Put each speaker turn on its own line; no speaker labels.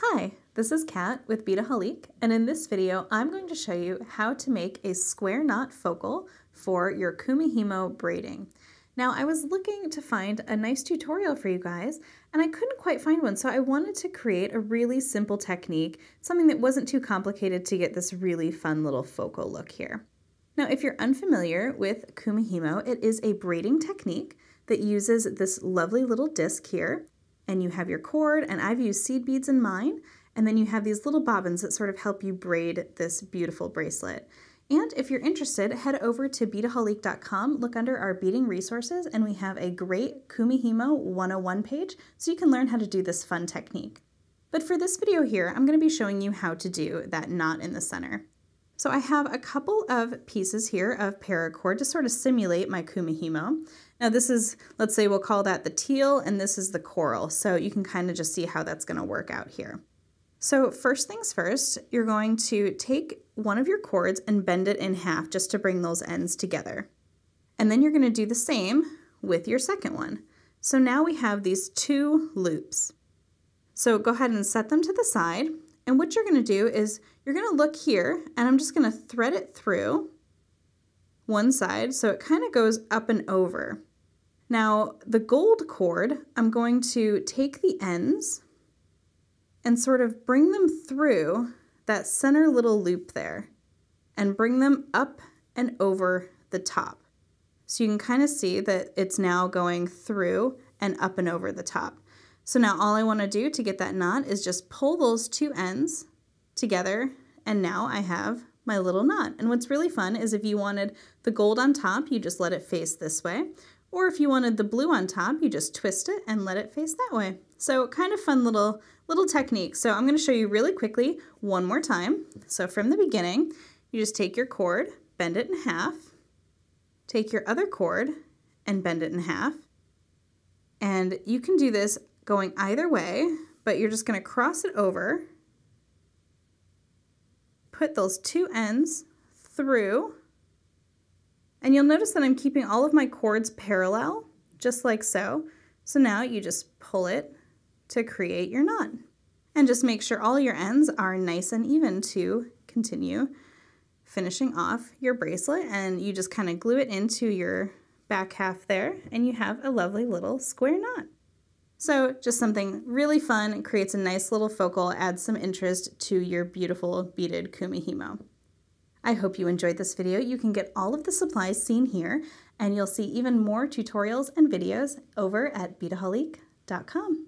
Hi, this is Kat with Beadaholique, and in this video I'm going to show you how to make a square knot focal for your Kumihimo braiding. Now I was looking to find a nice tutorial for you guys and I couldn't quite find one, so I wanted to create a really simple technique, something that wasn't too complicated to get this really fun little focal look here. Now if you're unfamiliar with Kumihimo, it is a braiding technique that uses this lovely little disc here. And you have your cord, and I've used seed beads in mine, and then you have these little bobbins that sort of help you braid this beautiful bracelet. And if you're interested, head over to Beadaholique.com, look under our beading resources, and we have a great Kumihimo 101 page, so you can learn how to do this fun technique. But for this video here, I'm going to be showing you how to do that knot in the center. So I have a couple of pieces here of paracord to sort of simulate my Kumihimo. Now this is, let's say we'll call that the teal, and this is the coral, so you can kind of just see how that's going to work out here. So first things first, you're going to take one of your cords and bend it in half just to bring those ends together. And then you're going to do the same with your second one. So now we have these two loops. So go ahead and set them to the side, and what you're going to do is you're going to look here, and I'm just going to thread it through one side so it kind of goes up and over. Now, the gold cord, I'm going to take the ends and sort of bring them through that center little loop there and bring them up and over the top. So you can kind of see that it's now going through and up and over the top. So now all I want to do to get that knot is just pull those two ends together, and now I have my little knot. And what's really fun is if you wanted the gold on top, you just let it face this way. Or if you wanted the blue on top, you just twist it and let it face that way. So kind of fun little technique. So I'm going to show you really quickly one more time. So from the beginning, you just take your cord, bend it in half, take your other cord and bend it in half. And you can do this going either way, but you're just going to cross it over, put those two ends through, and you'll notice that I'm keeping all of my cords parallel, just like so. So now you just pull it to create your knot. And just make sure all your ends are nice and even to continue finishing off your bracelet, and you just kind of glue it into your back half there, and you have a lovely little square knot. So just something really fun, and creates a nice little focal, adds some interest to your beautiful beaded Kumihimo. I hope you enjoyed this video. You can get all of the supplies seen here, and you'll see even more tutorials and videos over at Beadaholique.com.